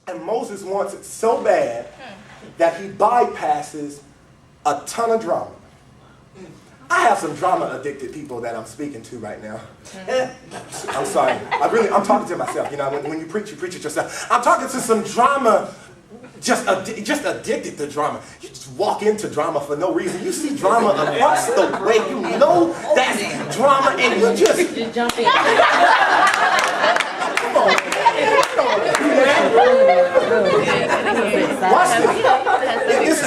And Moses wants it so bad that he bypasses a ton of drama. I have some drama-addicted people that I'm speaking to right now. I'm sorry. I'm talking to myself. You know, when you preach it yourself. I'm talking to some drama, just addicted to drama. You just walk into drama for no reason. You see drama across the way. You know that's drama, and you just jump in. Come on. Watch this.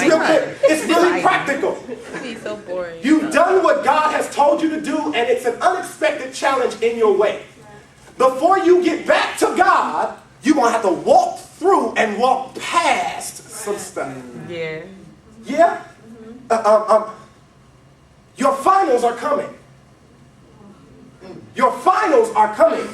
It's really practical. He's so boring. You've done what God has told you to do, and it's an unexpected challenge in your way. Before you get back to God, you're going to have to walk through and walk past some stuff. Yeah. Yeah? Your finals are coming. Your finals are coming.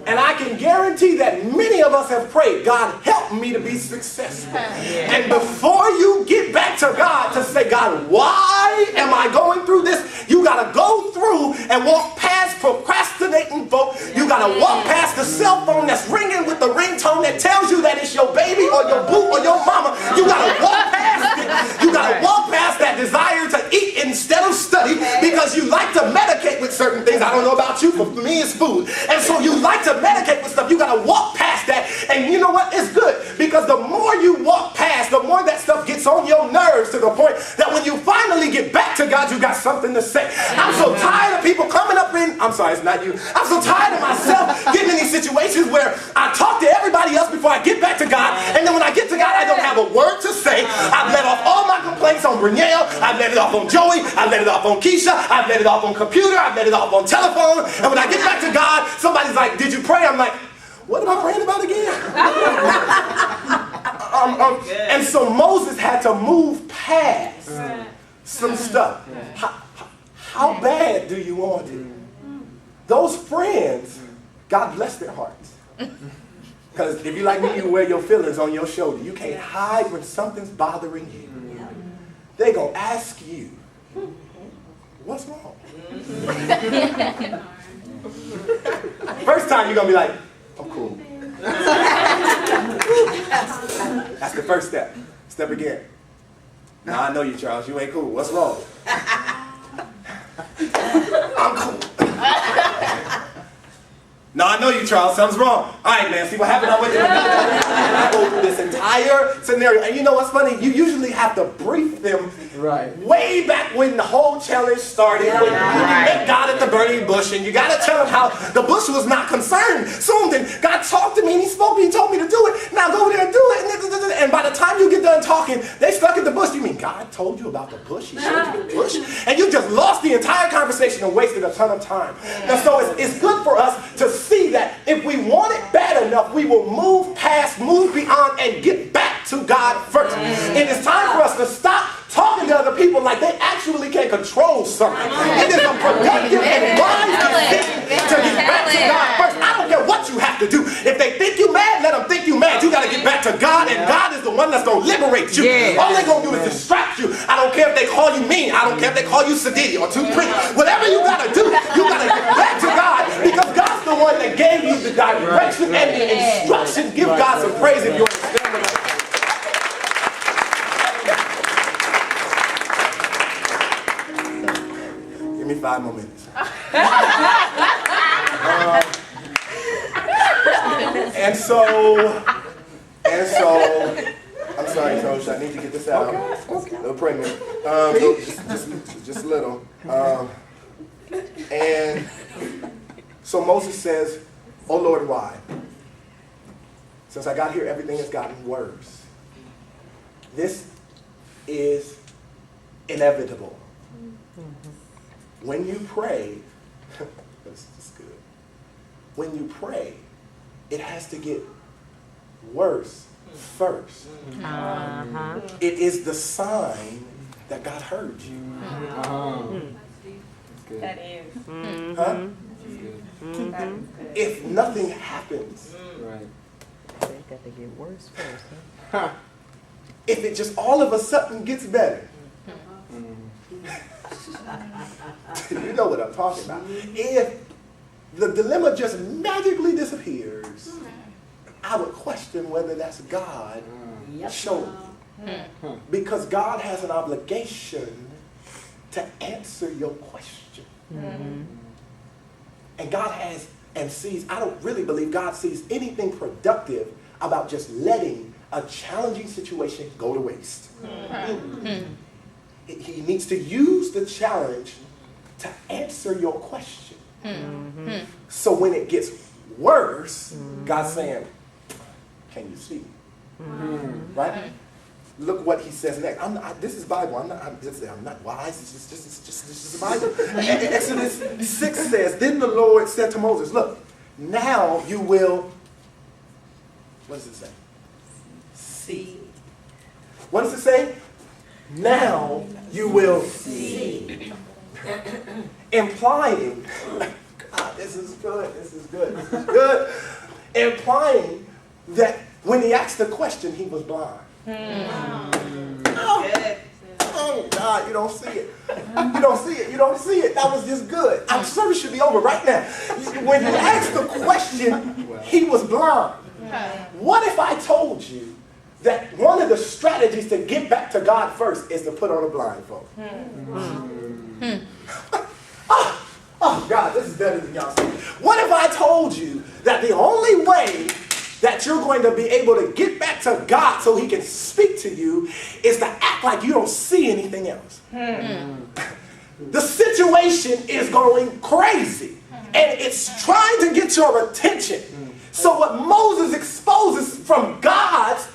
And I can guarantee that many of us have prayed, God, help me to be successful. And before you get back to God to say, God, why am I going through this? You got to go through and walk past procrastinating folk. You got to walk past the cell phone that's ringing with the ringtone that tells you that it's your baby or your boo or your mama. You got to walk past it. You got to walk past that desire to eat instead of study because you like to medicate with certain things. I don't know about you, but for me it's food. And so you like to medicate with stuff. You got to walk past that. And you know what? It's good because the more you walk past, the more that stuff gets on your nerves to the point that when you finally get back to God, you got something to say. I'm so tired of people coming up in, I'm sorry, it's not you. I'm so tired of myself getting in these situations where I talk to everybody else before I get back to God. And then when I get to God, I don't have a word to say. I've let off all my complaints on Brunelle. I've let it off on Joey. I've let it off on Keisha. I've let it off on computer. I've let it off on telephone. And when I get back to God, somebody's like, did you pray? I'm like, what am I praying about again? And so Moses had to move past some stuff. How bad do you want it? Those friends, God bless their hearts. Because if you like me, you wear your feelings on your shoulder. You can't hide when something's bothering you. They're going to ask you, what's wrong? First time you're going to be like, I'm cool. That's the first step. Step again. Now I know you, Charles. You ain't cool. What's wrong? I'm cool. No, I know you, Charles. Something's wrong. All right, man. See what happened? I went to I go through this entire scenario. And you know what's funny? You usually have to brief them way back when the whole challenge started. When you met God at the burning bush. And you got to tell them how the bush was not concerned. Soon then, God talked to me and he spoke to me. He told me to do it. Now go over there and do it. And by the time you get done talking, they stuck at the bush. You mean God told you about the bush? He showed you the bush? And you just lost the entire conversation and wasted a ton of time. And so it's good for us to see that if we want it bad enough, we will move past, move beyond, and get back to God first. It is time for us to stop talking to other people like they actually can control something. It is a productive and wise decision to get back to God first. I don't care what you have to do. If they think you mad, let them think you mad. You got to get back to God, and God is the one that's going to liberate you. All they're going to do is distract you. I don't care if they call you mean. I don't care if they call you sedity or too pretty. Whatever you got to do, you got to get back to God because God's the one that gave you the direction and the instruction. Give God some praise if you understand what I'm saying. Give me 5 more minutes. And so, I'm sorry, Coach, I need to get this out. Okay. A little pregnant. Just a little. And so Moses says, oh Lord, why? Since I got here, everything has gotten worse. This is inevitable. When you pray, this is good. When you pray, it has to get worse first. It is the sign that God heard you. That is. Huh? If nothing happens, It got to get worse first, huh? if it just all of a sudden gets better, you know what I'm talking about. If the dilemma just magically disappears, I would question whether that's God showing you. Because God has an obligation to answer your question. And God has and sees, I don't really believe God sees anything productive about just letting a challenging situation go to waste. He needs to use the challenge to answer your question. So when it gets worse, God's saying, can you see? Right? Look what he says next. This is Bible. I'm not wise. It's just the Bible. Exodus 6 says, then the Lord said to Moses, look, now you will, what does it say? See. What does it say? Now you will see. Implying, God, this is good. Implying that when he asked the question, he was blind. Oh, God, you don't see it. You don't see it. That was just good. Our service should be over right now. When he asked the question, he was blind. What if I told you that one of the strategies to get back to God first is to put on a blindfold? Oh, God, this is better than y'all see. What if I told you that the only way that you're going to be able to get back to God so he can speak to you is to act like you don't see anything else? The situation is going crazy and it's trying to get your attention. So what Moses exposes from God's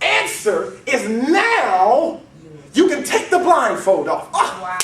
answer is now you can take the blindfold off. Wow.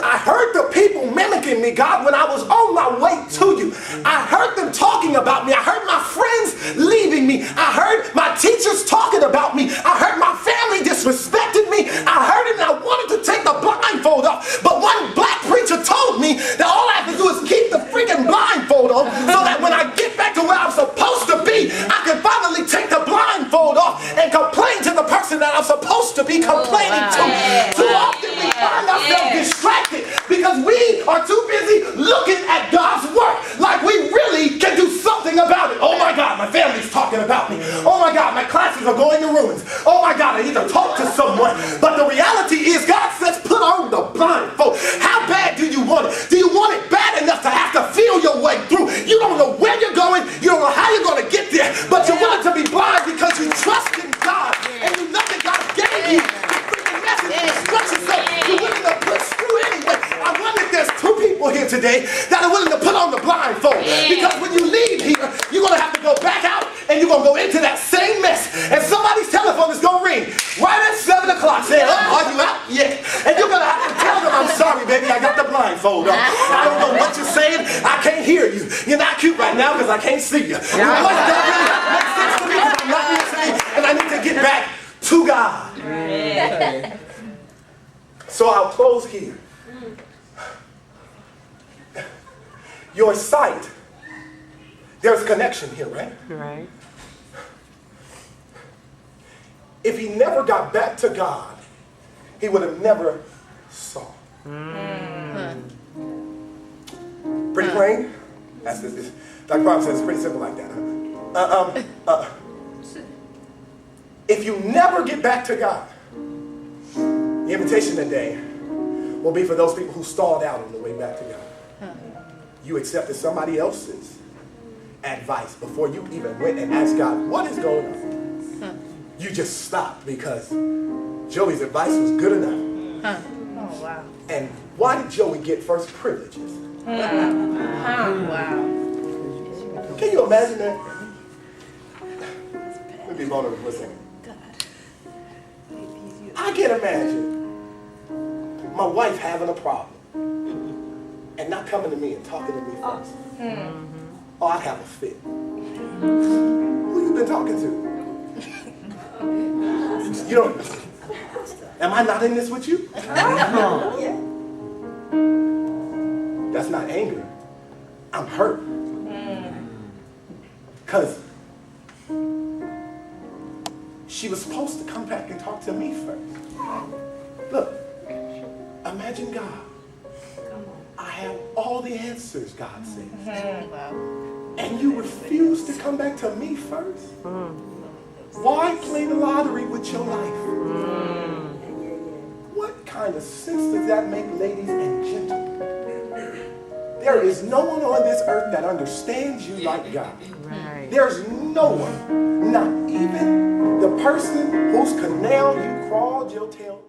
I heard the people mimicking me, God, when I was on my way to you. I heard them talking about me. I heard my friends leaving me. I heard my teachers talking about me. I heard my family disrespected me. I heard it and I wanted to take the blindfold off. But one black preacher told me that all I have to do is keep the freaking blindfold on so that when I get back to where I'm supposed to be, I can finally take the blindfold off and complain to the person that I'm supposed to be complaining to. Too often we find ourselves distracted because we are too busy looking at God's work like we really can do something about it. Oh my God, my family's talking about me. Oh my God, my classes are going to ruins. Oh my God, I need to talk to someone. But the reality is God says put on the blindfold. How bad do you want it? Do you want it bad enough to have to feel your way through? You don't know where you're going. You don't know how you're going to get there. But you're willing to be blind because you trust in God and you know that God gave you instructions, so you're willing to push through anyway. I wonder if there's two people here today that are willing to put on the blindfold. Because when you leave here, you're going to have to go back out and you're going to go into that same mess. And somebody's telephone is going to ring right at 7 o'clock saying, oh, are you out yet? And you're going to have to tell them, I'm sorry, baby, I got the blindfold on. I don't know what you're saying. I can't hear you. You're not cute right now because I can't see you. That really makes sense to me because I'm not being saved and I need to get back to God. So I'll close here. Your sight, there's a connection here, right? Right. If he never got back to God, he would have never saw. Pretty plain? That's this. Dr. Bob says it's pretty simple like that. If you never get back to God, the invitation today will be for those people who stalled out on the way back to God. You accepted somebody else's advice before you even went and asked God, what is going on? You just stopped because Joey's advice was good enough. Oh, wow. And why did Joey get first privileges? Wow. Can you imagine that? Let me be vulnerable for a second. I can imagine my wife having a problem and not coming to me and talking to me first. Oh, I'd have a fit. Who you been talking to? You don't. Am I not in this with you? That's not anger. I'm hurt. Because she was supposed to come back and talk to me first. Look, imagine God. I have all the answers, God says. Wow. and you refuse to come back to me first? Why play the lottery with your life? What kind of sense does that make, ladies and gentlemen? There is no one on this earth that understands you like God. Right. There's no one, not even the person whose canal you crawled your tail